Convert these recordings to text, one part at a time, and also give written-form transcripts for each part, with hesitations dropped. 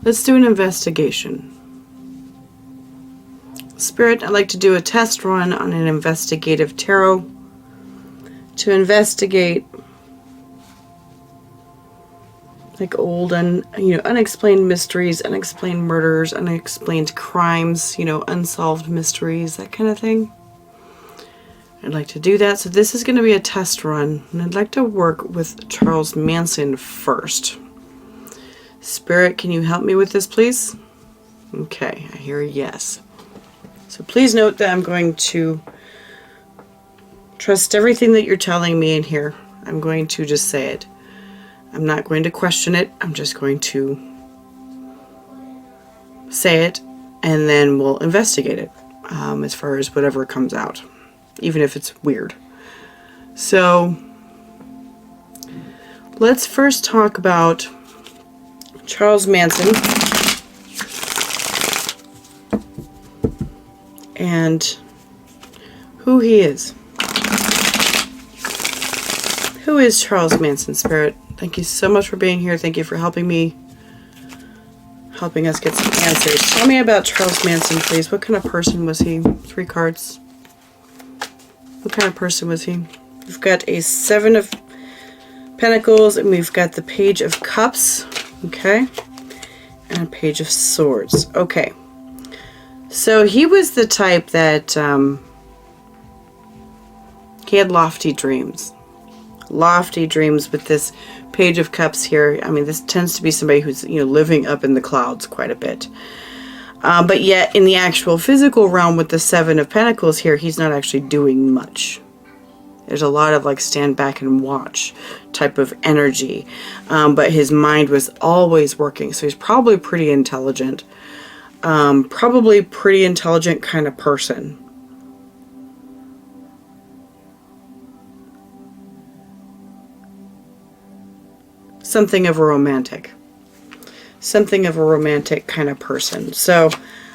Let's do an investigation. Spirit, I'd like to do a test run on an investigative tarot to investigate like old and unexplained mysteries, unexplained murders, unexplained crimes, unsolved mysteries, that kind of thing. I'd like to do that. So this is going to be a test run, and I'd like to work with Charles Manson first. Spirit, can you help me with this, please? Okay, I hear a yes. So please note that I'm going to trust everything that you're telling me in here. I'm going to just say it. I'm not going to question it. I'm just going to say it, and then we'll investigate it as far as whatever comes out, even if it's weird. So let's first talk about Charles Manson and who he is. Who is Charles Manson, Spirit? Thank you so much for being here. Thank you for helping us get some answers. Tell me about Charles Manson, please. What kind of person was he? 3 cards. What kind of person was he? We've got a 7 of Pentacles, and we've got the Page of Cups. Okay. And a Page of Swords. Okay. So he was the type that he had lofty dreams. Lofty dreams with this Page of Cups here. I mean, this tends to be somebody who's, living up in the clouds quite a bit. But yet, in the actual physical realm with the 7 of Pentacles here, he's not actually doing much. There's a lot of, like, stand back and watch type of energy. But his mind was always working, so he's probably pretty intelligent. Probably pretty intelligent kind of person. Something of a romantic. Something of a romantic kind of person. So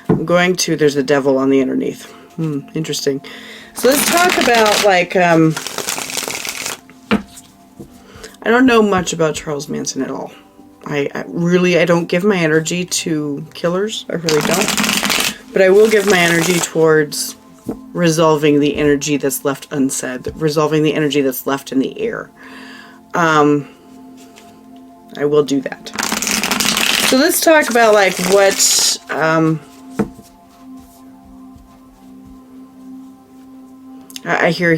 I'm going to, there's a devil on the underneath. Interesting. So let's talk about, like, I don't know much about Charles Manson at all. I don't give my energy to killers. I really don't. But I will give my energy towards resolving the energy that's left unsaid. Resolving the energy that's left in the air. I will do that. So let's talk about, like, what I hear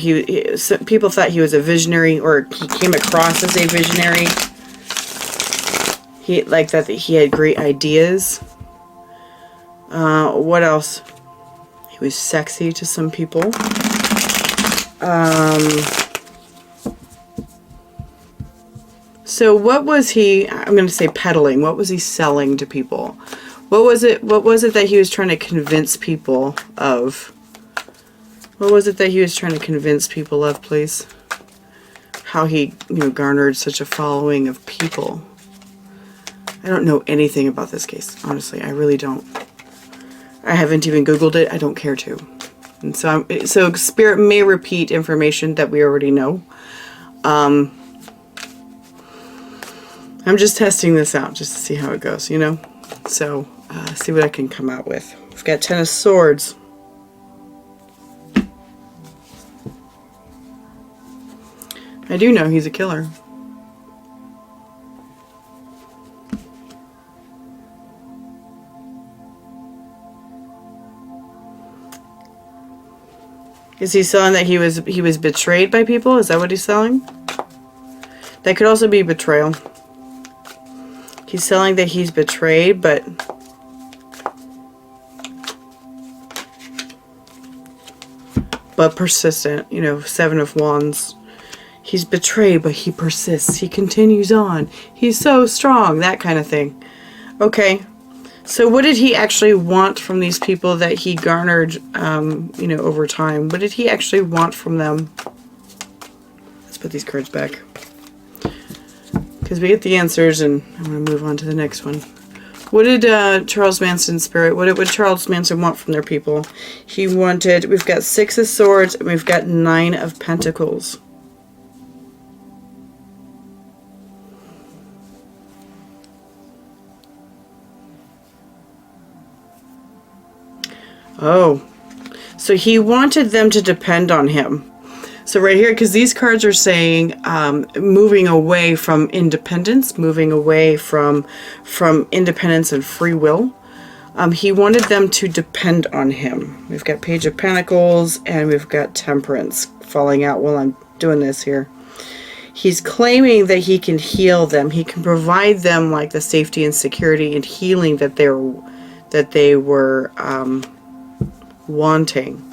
people thought he was a visionary, or he came across as a visionary. He had great ideas. What else? He was sexy to some people. So what was he, I'm going to say peddling, what was he selling to people? What was it that he was trying to convince people of? What was it that he was trying to convince people of, please? How he, garnered such a following of people. I don't know anything about this case, honestly. I really don't. I haven't even Googled it. I don't care to. And so Spirit may repeat information that we already know. I'm just testing this out just to see how it goes, So, see what I can come out with. We've got 10 of Swords. I do know he's a killer. Is he selling that he was betrayed by people? Is that what he's selling? That could also be betrayal. He's selling that he's betrayed, but persistent. 7 of Wands. He's betrayed, but he persists. He continues on. He's so strong. That kind of thing. Okay. So what did he actually want from these people that he garnered, over time? What did he actually want from them? Let's put these cards back. Because we get the answers, and I'm going to move on to the next one. What did Charles Manson, Spirit, what did Charles Manson want from their people? He wanted, we've got 6 of Swords, and we've got 9 of Pentacles. Oh. So he wanted them to depend on him. So right here, because these cards are saying moving away from independence, moving away from independence and free will. He wanted them to depend on him. We've got Page of Pentacles and we've got Temperance falling out while I'm doing this here. He's claiming that he can heal them. He can provide them like the safety and security and healing that they were wanting.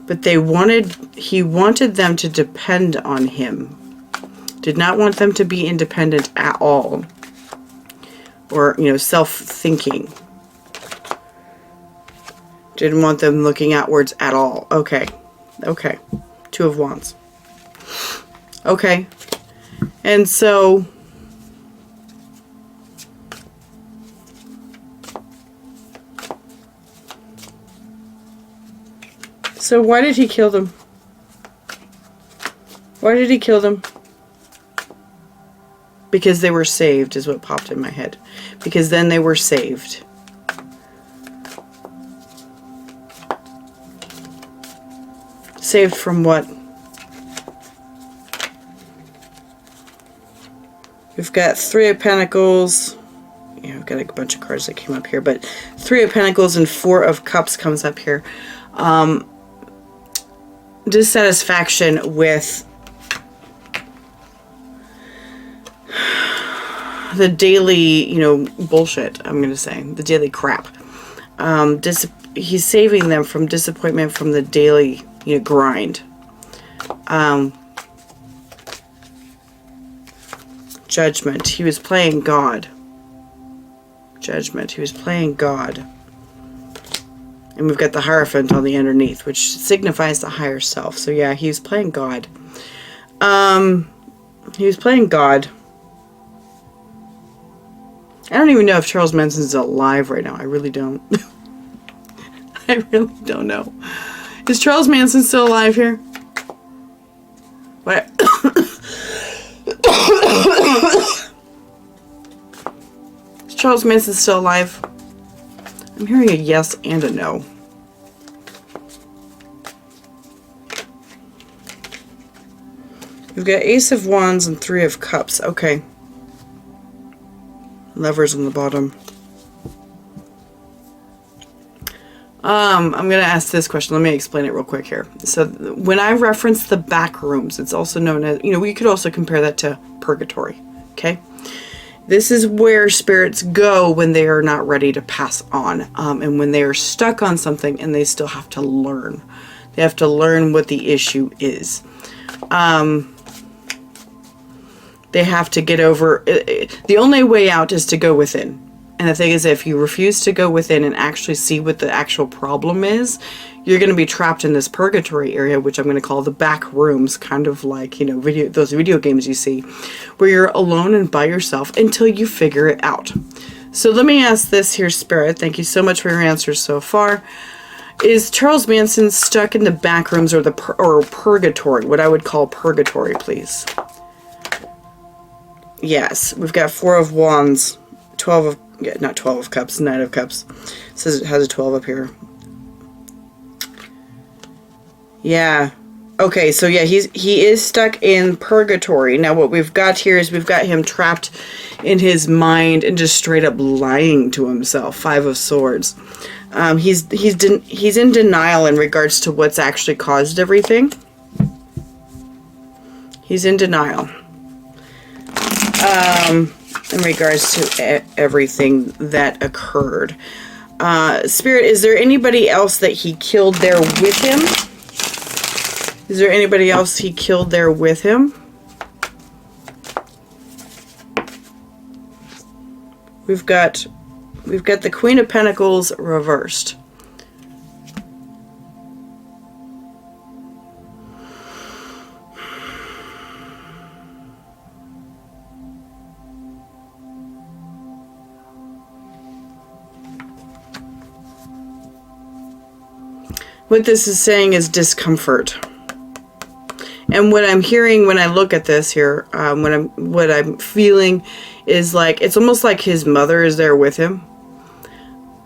But he wanted them to depend on him. Did not want them to be independent at all. Or, self-thinking. Didn't want them looking outwards at all. Okay. Okay. Two of Wands. Okay. And so why did he kill them? Why did he kill them? Because they were saved is what popped in my head. Because then they were saved. Saved from what? We've got Three of Pentacles. We've got a bunch of cards that came up here. But Three of Pentacles and Four of Cups comes up here. Dissatisfaction with the daily, bullshit, I'm going to say. The daily crap. He's saving them from disappointment from the daily, grind. Judgment. He was playing God. Judgment. He was playing God. And we've got the Hierophant on the underneath, which signifies the higher self. So yeah, he was playing God. He was playing God. I don't even know if Charles Manson's alive right now. I really don't. I really don't know. Is Charles Manson still alive here? What? Is Charles Manson still alive? I'm hearing a yes and a no. We've got Ace of Wands and Three of Cups. Okay. Lovers on the bottom. I'm going to ask this question. Let me explain it real quick here. So when I reference the back rooms, it's also known as, we could also compare that to purgatory. Okay. This is where spirits go when they are not ready to pass on. And when they are stuck on something and they still have to learn. They have to learn what the issue is. They have to get over the only way out is to go within. And the thing is, if you refuse to go within and actually see what the actual problem is, you're going to be trapped in this purgatory area, which I'm going to call the back rooms, kind of like, those video games you see, where you're alone and by yourself until you figure it out. So let me ask this here, Spirit. Thank you so much for your answers so far. Is Charles Manson stuck in the back rooms or purgatory, what I would call purgatory, please? Yes, we've got Four of Wands, not 12 of Cups, Knight of Cups. It says it has a 12 up here. Yeah. Okay, so yeah, he is stuck in purgatory. Now what we've got here is we've got him trapped in his mind and just straight up lying to himself. Five of Swords. He's in denial in regards to what's actually caused everything. He's in denial. In regards to everything that occurred. Spirit, is there anybody else that he killed there with him? Is there anybody else he killed there with him? We've got the Queen of Pentacles reversed. What this is saying is discomfort. And what I'm hearing when I look at this here, what I'm feeling is like, it's almost like his mother is there with him.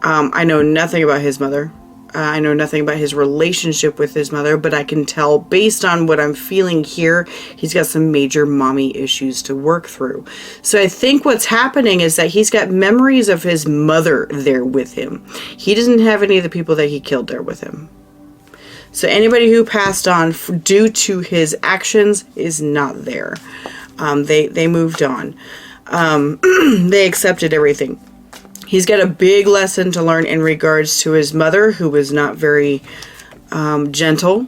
I know nothing about his mother. I know nothing about his relationship with his mother, but I can tell based on what I'm feeling here, he's got some major mommy issues to work through. So I think what's happening is that he's got memories of his mother there with him. He doesn't have any of the people that he killed there with him. So anybody who passed on due to his actions is not there. They moved on. They accepted everything. He's got a big lesson to learn in regards to his mother, who was not very gentle,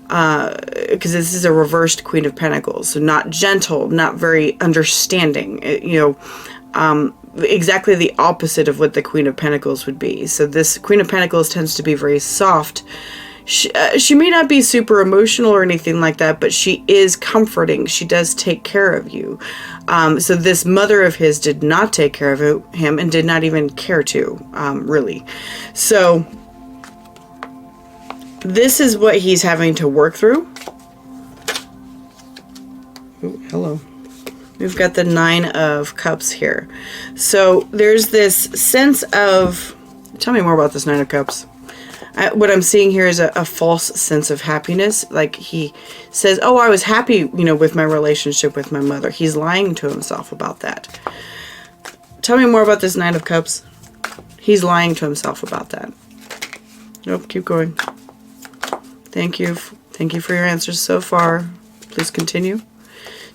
because this is a reversed Queen of Pentacles. So not gentle, not very understanding, exactly the opposite of what the Queen of Pentacles would be. So this Queen of Pentacles tends to be very soft. She may not be super emotional or anything like that, but she is comforting. She does take care of you. So this mother of his did not take care of him and did not even care to, really. So this is what he's having to work through. Ooh, hello. We've got the 9 of Cups here. So there's this sense of... Tell me more about this 9 of Cups. What I'm seeing here is a false sense of happiness. Like he says, oh, I was happy, with my relationship with my mother. He's lying to himself about that. Tell me more about this 9 of Cups. He's lying to himself about that. Nope, keep going. Thank you. Thank you for your answers so far. Please continue.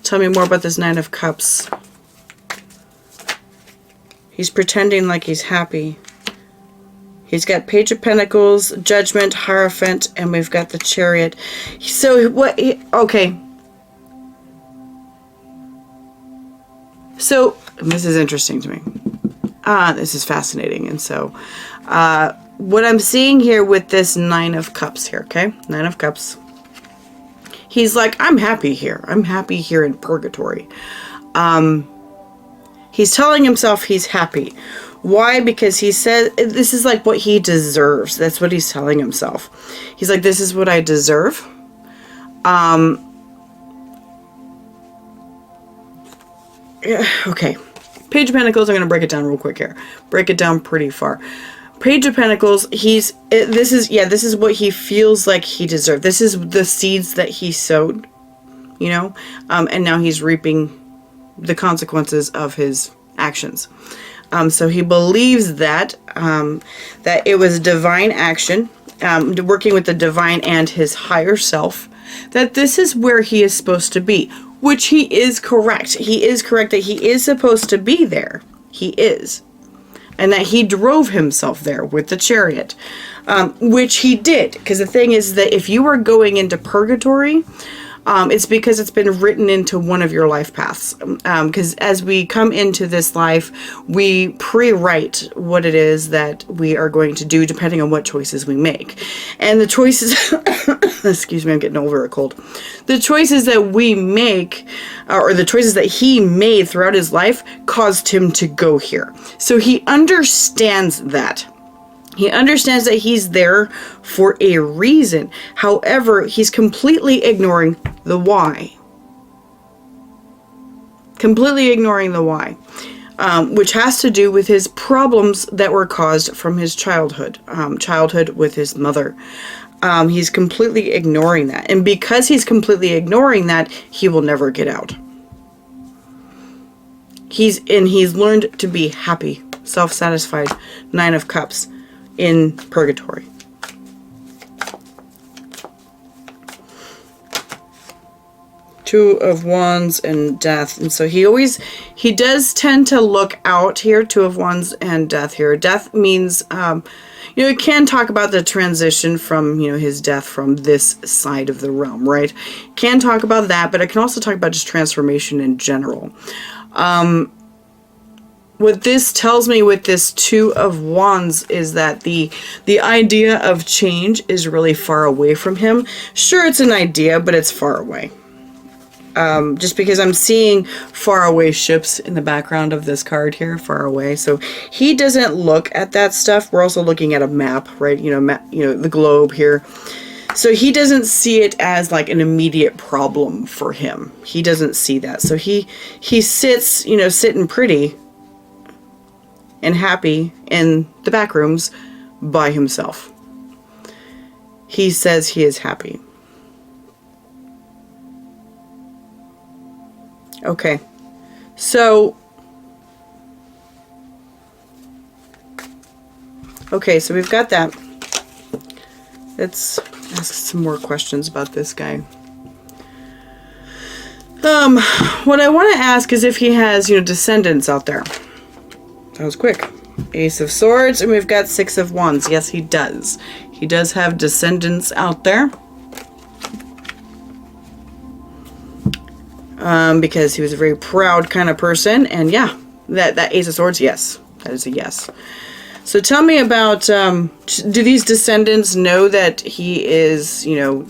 Tell me more about this 9 of Cups. He's pretending like he's happy. He's got Page of Pentacles, Judgment, Hierophant, and we've got the Chariot. So what? Okay. So this is interesting to me. This is fascinating. And so what I'm seeing here with this 9 of Cups here, okay? 9 of Cups. He's like, I'm happy here. I'm happy here in purgatory. He's telling himself he's happy. Why? Because he said this is like what he deserves. That's what he's telling himself. He's like, this is what I deserve. Okay. Page of Pentacles, I'm going to break it down real quick here. Break it down pretty far. Page of Pentacles, this is what he feels like he deserved. This is the seeds that he sowed, and now he's reaping the consequences of his actions. So he believes that that it was divine action, working with the divine and his higher self, that this is where he is supposed to be, which he is correct. He is correct that he is supposed to be there. He is. And that he drove himself there with the Chariot, which he did. Because the thing is that if you are going into purgatory, it's because it's been written into one of your life paths. Because as we come into this life, we pre-write what it is that we are going to do depending on what choices we make. And the choices, excuse me, I'm getting over a cold. The choices that we make, or the choices that he made throughout his life, caused him to go here. So he understands that. He understands that he's there for a reason. However, he's completely ignoring the why. Completely ignoring the why. Which has to do with his problems that were caused from his childhood. Childhood with his mother. He's completely ignoring that. And because he's completely ignoring that, he will never get out. He's learned to be happy, self-satisfied, 9 of Cups. In purgatory. Two of Wands and Death. And so he does tend to look out here. 2 of Wands and Death here. Death means, it can talk about the transition from, his death from this side of the realm, right? Can talk about that, but it can also talk about just transformation in general. What this tells me with this 2 of Wands is that the idea of change is really far away from him. Sure, it's an idea, but it's far away. Just because I'm seeing far away ships in the background of this card here, far away. So he doesn't look at that stuff. We're also looking at a map, right? The globe here. So he doesn't see it as like an immediate problem for him. He doesn't see that. So he sits, sitting pretty and happy in the back rooms by himself. he says he is happy. Okay. So we've got that. Let's ask some more questions about this guy. What I want to ask is if he has, descendants out there. That was quick. Ace of Swords, and we've got Six of Wands. Yes, he does. He does have descendants out there. Because he was a very proud kind of person. And yeah, that Ace of Swords, yes. That is a yes. So tell me about, do these descendants know that he is, do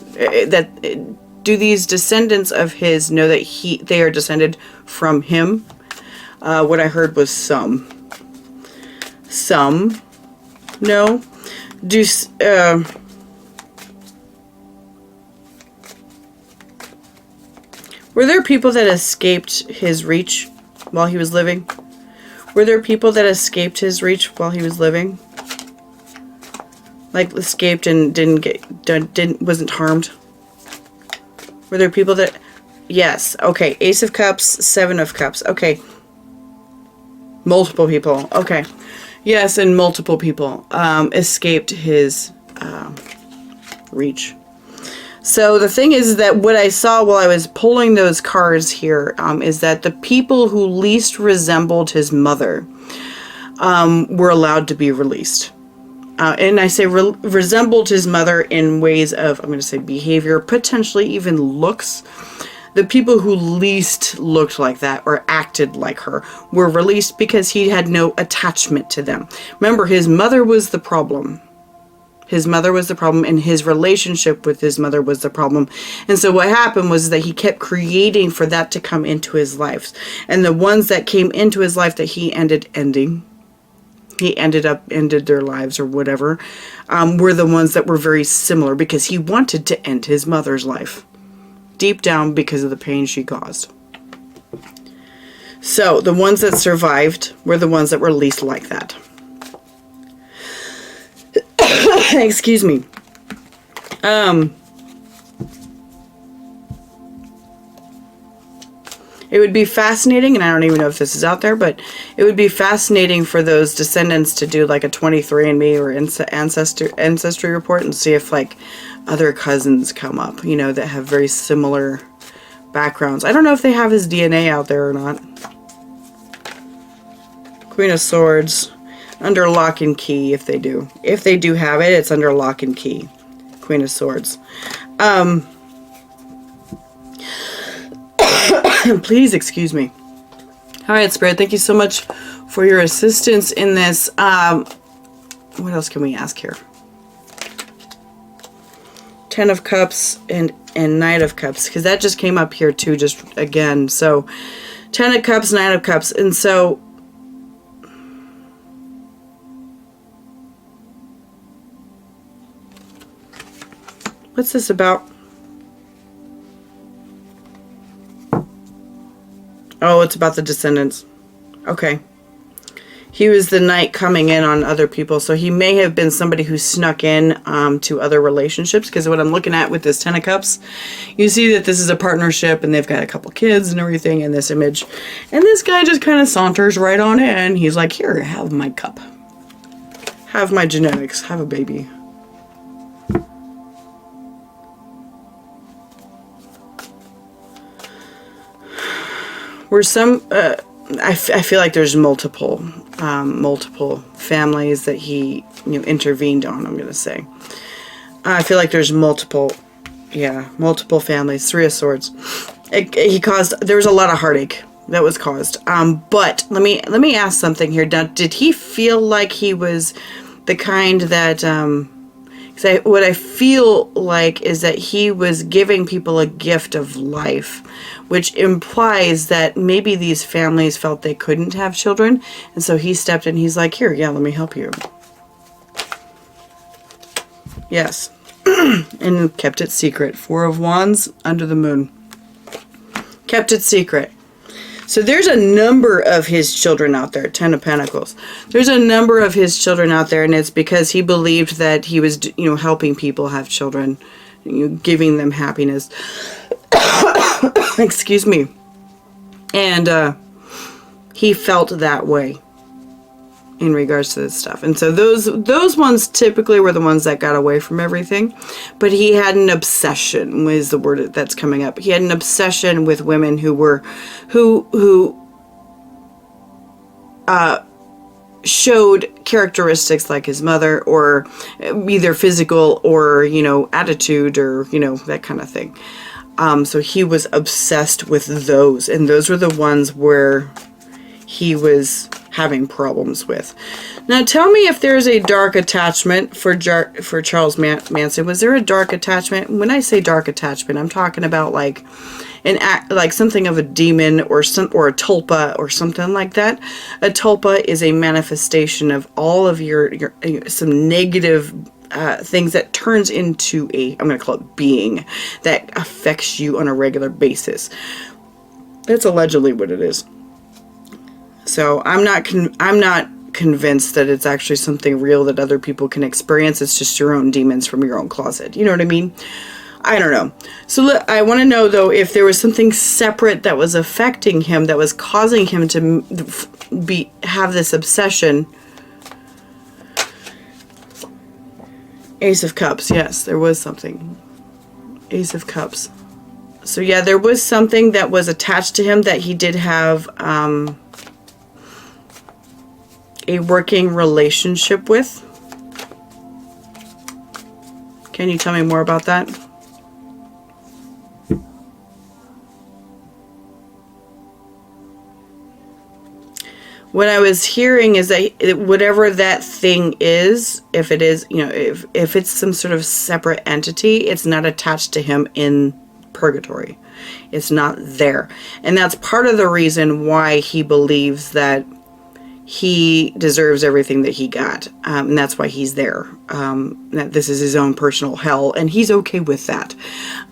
these descendants of his know that they are descended from him? What I heard was some. Some. No. Were there people that escaped his reach while he was living? Were there people that escaped his reach while he was living? Like escaped and wasn't harmed? Were there people that... Yes. Okay. Ace of Cups, Seven of Cups. Okay. Multiple people. Okay. Yes, and multiple people escaped his reach. So the thing is that what I saw while I was pulling those cards here is that the people who least resembled his mother were allowed to be released. And I say resembled his mother in ways of, I'm going to say behavior, potentially even looks. The people who least looked like that or acted like her were released because he had no attachment to them. Remember, his mother was the problem. His mother was the problem, and his relationship with his mother was the problem. And so what happened was that he kept creating for that to come into his life. And the ones that came into his life that he ended their lives or whatever, were the ones that were very similar because he wanted to end his mother's life. Deep down because of the pain she caused. So the ones that survived were the ones that were least like that. Excuse me. It would be fascinating, and I don't even know if this is out there, but it would be fascinating for those descendants to do like a 23andMe or ancestry report and see if like other cousins come up, that have very similar backgrounds. I don't know if they have his DNA out there or not. Queen of Swords. Under lock and key, if they do. If they do have it, it's under lock and key. Queen of Swords. Please excuse me. All right, Spirit, thank you so much for your assistance in this. What else can we ask here? Ten of Cups and Knight of Cups, because that just came up here too, just again. So, Ten of Cups, Knight of Cups, and so... What's this about? Oh, it's about the descendants. Okay. He was the knight coming in on other people, so he may have been somebody who snuck in to other relationships, because what I'm looking at with this Ten of Cups, you see that this is a partnership, and they've got a couple kids and everything in this image. And this guy just kind of saunters right on in. He's like, here, have my cup. Have my genetics. Have a baby. Were some, I feel like there's multiple families that he, intervened on, I'm going to say. I feel like there's multiple families. Three of Swords. There was a lot of heartache that was caused. But let me ask something here. Now, did he feel like he was the kind that, what I feel like is that he was giving people a gift of life, which implies that maybe these families felt they couldn't have children, and so he stepped in. He's like, here, yeah, let me help you. Yes. And kept it secret. Four of Wands, under the moon. Kept it secret. So there's a number of his children out there, 10 of Pentacles. There's a number of his children out there, and it's because he believed that he was, helping people have children, giving them happiness. Excuse me. And he felt that way in regards to this stuff. And so those ones typically were the ones that got away from everything. But he had an obsession, is the word that's coming up. He had an obsession with women who showed characteristics like his mother, or either physical or, attitude, or, that kind of thing. So he was obsessed with those, and those were the ones where he was having problems with. Now tell me if there's a dark attachment for Charles Manson. Was there a dark attachment? When I say dark attachment, I'm talking about like something of a demon, or a tulpa or something like that. A tulpa is a manifestation of all of your some negative things that turns into I'm going to call it being that affects you on a regular basis. That's allegedly what it is. So I'm not convinced that it's actually something real that other people can experience. It's just your own demons from your own closet. You know what I mean? I don't know. So I want to know, though, if there was something separate that was affecting him, that was causing him to have this obsession. Ace of Cups. Yes, there was something. Ace of Cups. So yeah, there was something that was attached to him that he did have a working relationship with. Can you tell me more about that? What I was hearing is that whatever that thing is, if it is, if it's some sort of separate entity, it's not attached to him in purgatory. It's not there. And that's part of the reason why he believes that he deserves everything that he got. And that's why he's there. That this is his own personal hell, and he's okay with that.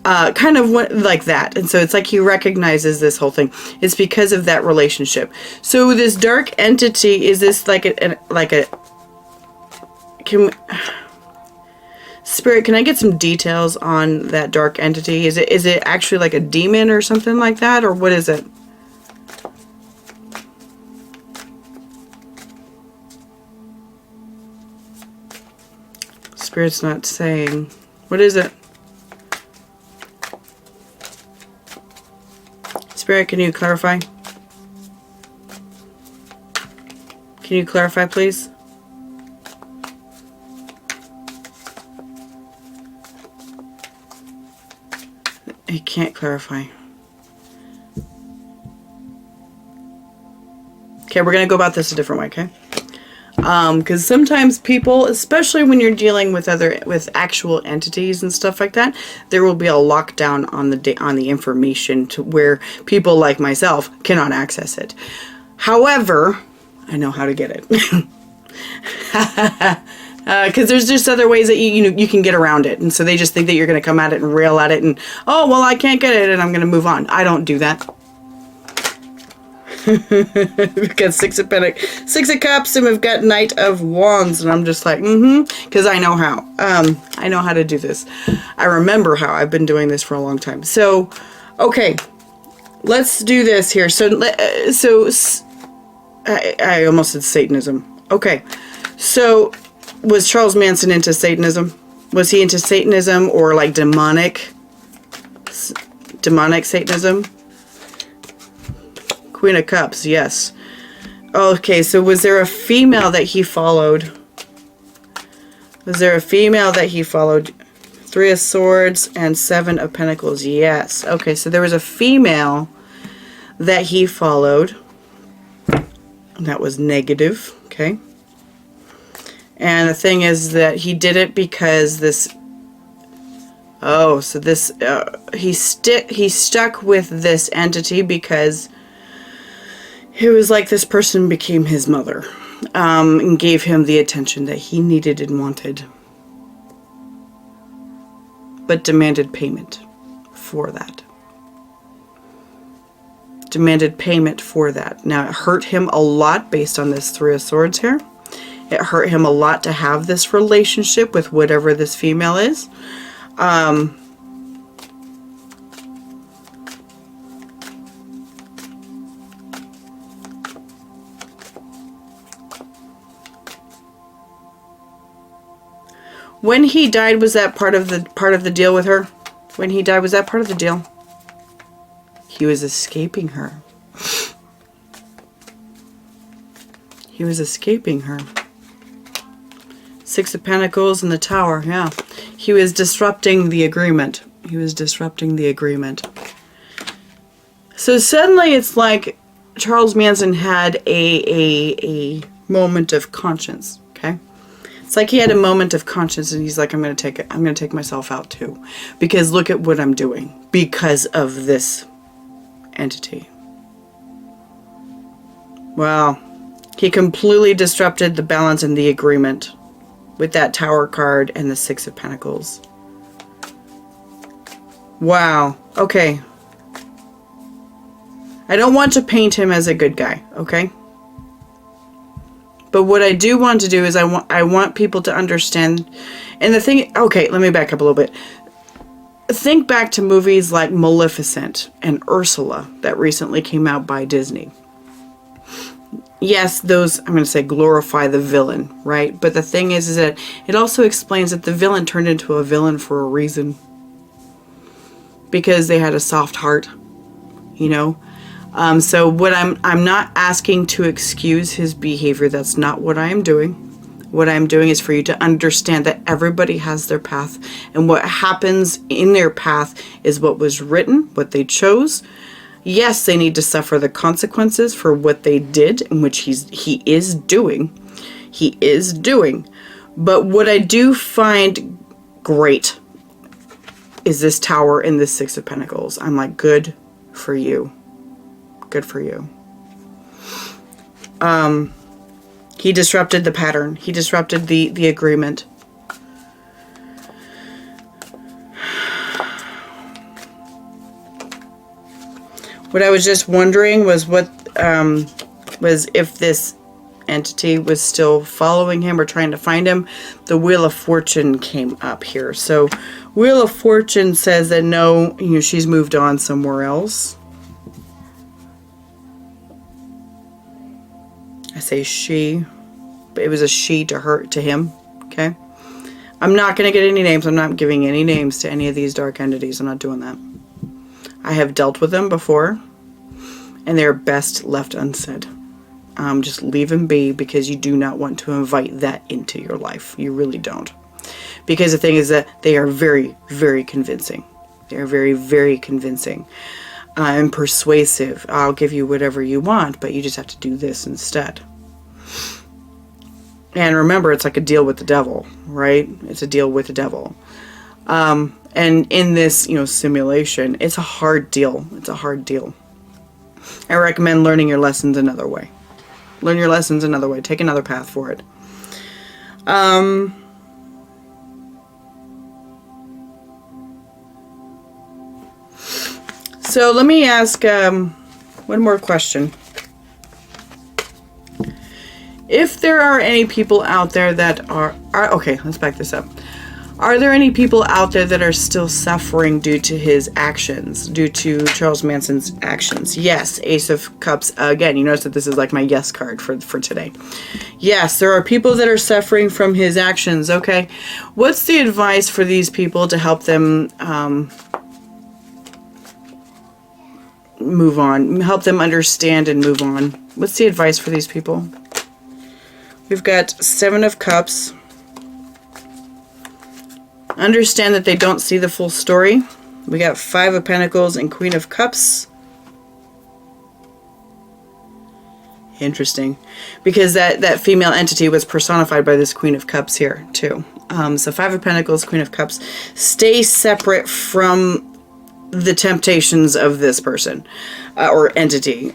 Kind of like that. And so it's like he recognizes this whole thing. It's because of that relationship. So this dark entity, is this Spirit, can I get some details on that dark entity? Is it actually like a demon or something like that? Or what is it? Spirit's not saying. What is it? Spirit, can you clarify? Can you clarify, please? He can't clarify. Okay, we're going to go about this a different way, okay? Because sometimes people, especially when you're dealing with actual entities and stuff like that, there will be a lockdown on the information to where people like myself cannot access it. However, I know how to get it. Because there's just other ways that you can get around it, and so they just think that you're going to come at it and rail at it, and oh well, I can't get it, and I'm going to move on. I don't do that. We've got Six of Cups, and we've got Knight of Wands, and I'm just like, because I know how. I know how to do this. I remember how. I've been doing this for a long time. So, okay, let's do this here. So I almost said Satanism. Okay, so was Charles Manson into Satanism? Was he into Satanism or like demonic Satanism? Queen of Cups, yes. Okay, so was there a female that he followed? Was there a female that he followed? Three of Swords and Seven of Pentacles, yes. Okay, so there was a female that he followed. That was negative, okay. And the thing is that he did it because this... Oh, so this... he stuck with this entity because... It was like this person became his mother, and gave him the attention that he needed and wanted, but demanded payment for that. demanded payment for that. Now, it hurt him a lot based on this Three of Swords here. It hurt him a lot to have this relationship with whatever this female is. When he died, was that part of the deal with her? When he died, was that part of the deal? He was escaping her. He was escaping her. Six of Pentacles and the Tower, yeah. He was disrupting the agreement. He was disrupting the agreement. So suddenly it's like Charles Manson had a moment of conscience, okay? It's like he had a moment of conscience and he's like, I'm going to take myself out too. Because look at what I'm doing because of this entity. Wow. He completely disrupted the balance and the agreement with that Tower card and the Six of Pentacles. Wow. Okay. I don't want to paint him as a good guy, okay? But what I do want to do is I want people to understand. And the thing, okay, let me back up a little bit. Think back to movies like Maleficent and Ursula that recently came out by Disney. Yes, those, I'm going to say, glorify the villain, right? But the thing is that it also explains that the villain turned into a villain for a reason. Because they had a soft heart, you know? So what I'm not asking to excuse his behavior. That's not what I am doing. What I'm doing is for you to understand that everybody has their path. And what happens in their path is what was written, what they chose. Yes, they need to suffer the consequences for what they did, in which he is doing. He is doing. But what I do find great is this Tower and this Six of Pentacles. I'm like, good for you. Good for you. He disrupted the pattern. He disrupted the agreement. What I was just wondering was was if this entity was still following him or trying to find him. The Wheel of Fortune came up here. So Wheel of Fortune says that no, you know, she's moved on somewhere else. I say she, but it was a she to her, to him, okay? I'm not going to get any names. I'm not giving any names to any of these dark entities. I'm not doing that. I have dealt with them before, and they're best left unsaid. Just leave them be, because you do not want to invite that into your life. You really don't. Because the thing is that they are very, very convincing. They are very, very convincing. And persuasive. I'll give you whatever you want, but you just have to do this instead. And remember, it's like a deal with the devil, right? It's a deal with the devil. And in this, you know, simulation, it's a hard deal. It's a hard deal. I recommend learning your lessons another way. Learn your lessons another way. Take another path for it. So let me ask one more question. If there are any people out there that are okay, let's back this up. Are there any people out there that are still suffering due to his actions, due to Charles Manson's actions? Yes, Ace of Cups. Again, you notice that this is like my yes card for today. Yes, there are people that are suffering from his actions. Okay, what's the advice for these people to help them move on, help them understand and move on? What's the advice for these people? We've got Seven of Cups. Understand that they don't see the full story. We got Five of Pentacles and Queen of Cups. Interesting. Because that female entity was personified by this Queen of Cups here, too. So Five of Pentacles, Queen of Cups. Stay separate from the temptations of this person or entity.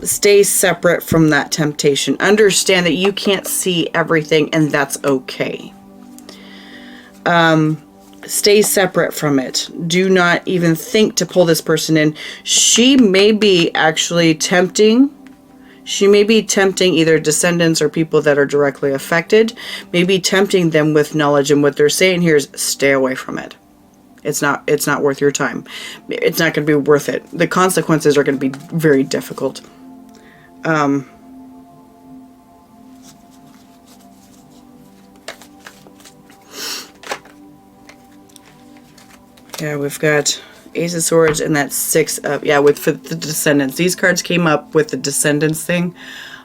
Stay separate from that temptation. Understand that you can't see everything, and that's okay. Stay separate from it. Do not even think to pull this person in. She may be actually tempting. She may be tempting either descendants or people that are directly affected. Maybe tempting them with knowledge. And what they're saying here is stay away from it. It's not worth your time. It's not going to be worth it. The consequences are going to be very difficult. Yeah, we've got Ace of Swords and that Six of, for the Descendants. These cards came up with the Descendants thing.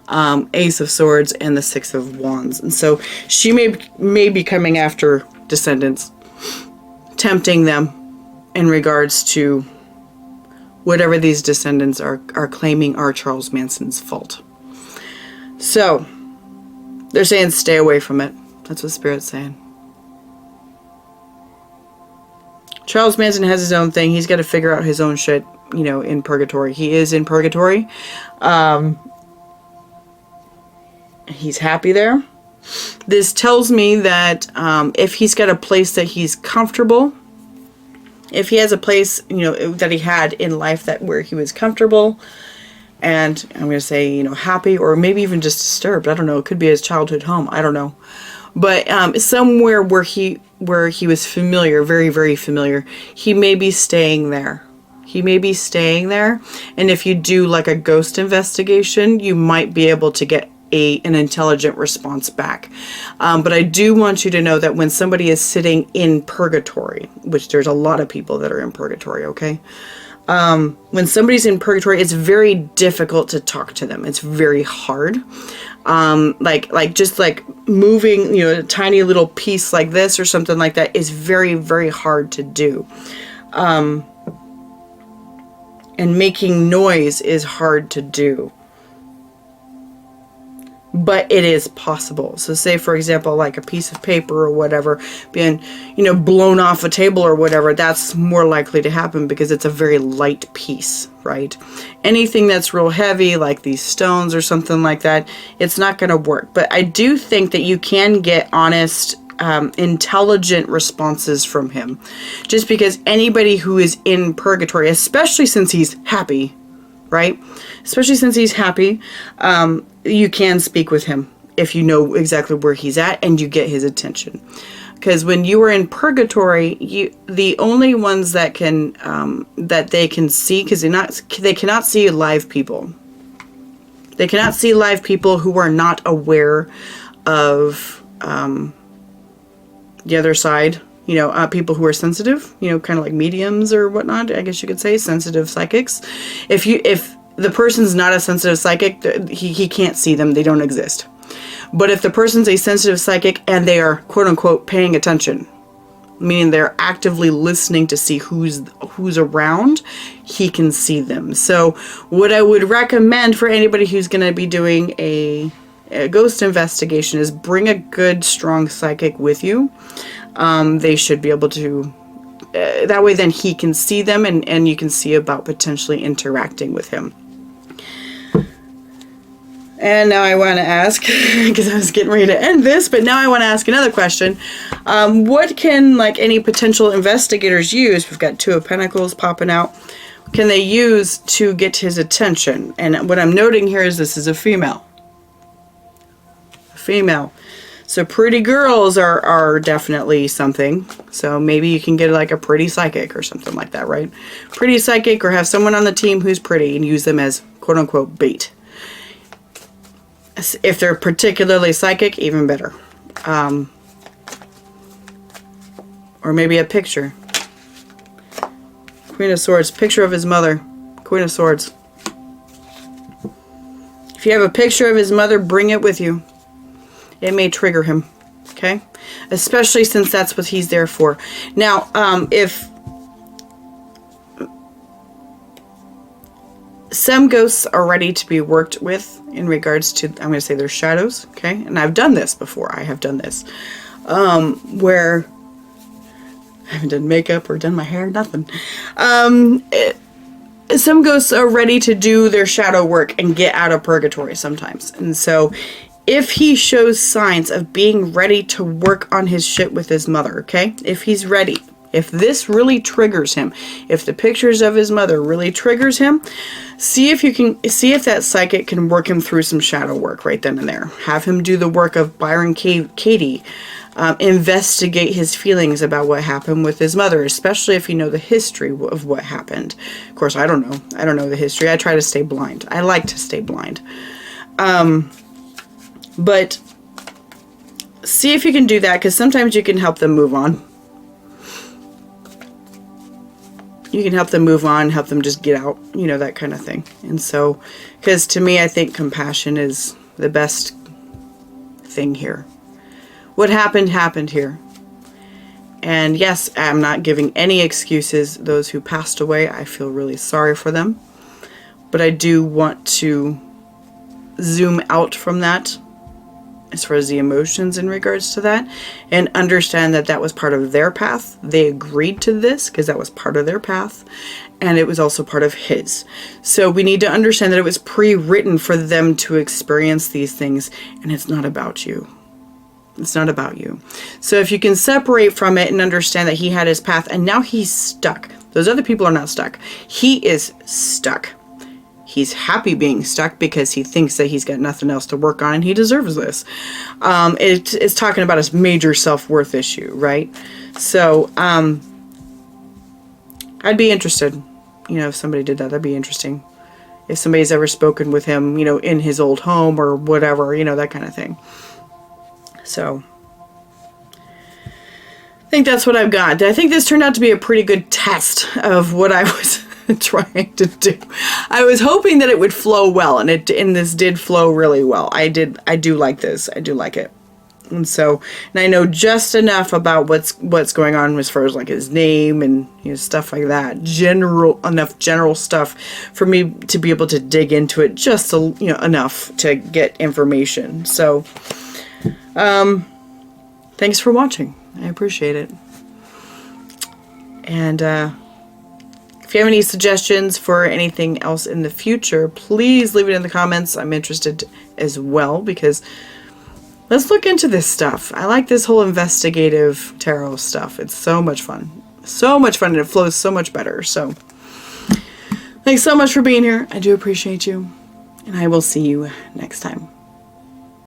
Ace of Swords and the Six of Wands. And so she may be coming after Descendants, tempting them in regards to whatever these Descendants are claiming are Charles Manson's fault. So, they're saying stay away from it. That's what Spirit's saying. Charles Manson has his own thing. He's got to figure out his own shit, in purgatory. He is in purgatory. He's happy there. This tells me that if he's got a place that he's comfortable, if he has a place, that he had in life where he was comfortable, and I'm going to say, happy, or maybe even just disturbed. I don't know. It could be his childhood home. I don't know. But somewhere where he was familiar, very, very familiar, he may be staying there. He may be staying there. And if you do like a ghost investigation, you might be able to get an intelligent response back. But I do want you to know that when somebody is sitting in purgatory, which there's a lot of people that are in purgatory, okay? When somebody's in purgatory, it's very difficult to talk to them. It's very hard. Just moving, a tiny little piece like this or something like that is very, very hard to do. And making noise is hard to do. But it is possible. So say, for example, like a piece of paper or whatever being, blown off a table or whatever, that's more likely to happen because it's a very light piece, right? Anything that's real heavy, like these stones or something like that, it's not going to work. But I do think that you can get honest, intelligent responses from him. Just because anybody who is in purgatory, especially since he's happy, right? Especially since he's happy, you can speak with him if you know exactly where he's at and you get his attention. Because when you are in purgatory, the only ones that can that they can see, because they cannot see live people. They cannot see live people who are not aware of the other side. People who are sensitive, kind of like mediums or whatnot, I guess you could say, sensitive psychics. If the person's not a sensitive psychic, he can't see them, they don't exist. But if the person's a sensitive psychic and they are, quote unquote, paying attention, meaning they're actively listening to see who's around, he can see them. So what I would recommend for anybody who's going to be doing a ghost investigation is bring a good, strong psychic with you. They should be able to, that way then he can see them and you can see about potentially interacting with him. And now I want to ask, because I was getting ready to end this, but now I want to ask another question. What can any potential investigators use? We've got Two of Pentacles popping out. Can they use to get his attention? And what I'm noting here is this is a female. Female. So pretty girls are definitely something. So maybe you can get like a pretty psychic or something like that, right? Pretty psychic, or have someone on the team who's pretty and use them as quote unquote bait. If they're particularly psychic, even better. Or maybe a picture. Queen of Swords, picture of his mother. Queen of Swords. If you have a picture of his mother, bring it with you. It may trigger him, okay? Especially since that's what he's there for. Now, if some ghosts are ready to be worked with in regards to, I'm going to say their shadows, okay? And I've done this before. I have done this. Where I haven't done makeup or done my hair, nothing. Some ghosts are ready to do their shadow work and get out of purgatory sometimes. And so if he shows signs of being ready to work on his shit with his mother, okay? If he's ready, if this really triggers him, if the pictures of his mother really triggers him, see if that psychic can work him through some shadow work right then and there. Have him do the work of Byron Katie, investigate his feelings about what happened with his mother, especially if you know the history of what happened. Of course, I don't know. I don't know the history. I try to stay blind. I like to stay blind. But see if you can do that, because sometimes you can help them move on. You can help them move on, help them just get out, you know, that kind of thing. And so, because to me, I think compassion is the best thing here. What happened, happened here. And yes, I'm not giving any excuses. Those who passed away, I feel really sorry for them. But I do want to zoom out from that as far as the emotions in regards to that, and understand that that was part of their path. They agreed to this because that was part of their path, and it was also part of his. So we need to understand that it was pre-written for them to experience these things, and it's not about you. It's not about you. So if you can separate from it and understand that he had his path, and now he's stuck. Those other people are not stuck. He is stuck. He's happy being stuck because he thinks that he's got nothing else to work on and he deserves this. It's talking about his major self-worth issue, right? So, I'd be interested, you know, if somebody did that. That'd be interesting. If somebody's ever spoken with him, you know, in his old home or whatever, you know, that kind of thing. So, I think that's what I've got. I think this turned out to be a pretty good test of what I was trying to do. I was hoping that it would flow well, and this did flow really well. I do like this. I do like it. And so, and I know just enough about what's going on as far as like his name and, you know, stuff like that. Enough general stuff for me to be able to dig into it just enough to get information. So, thanks for watching. I appreciate it. And if you have any suggestions for anything else in the future, please leave it in the comments. I'm interested as well, because let's look into this stuff. I like this whole investigative tarot stuff. It's so much fun. So much fun, and it flows so much better. So, thanks so much for being here. I do appreciate you, and I will see you next time.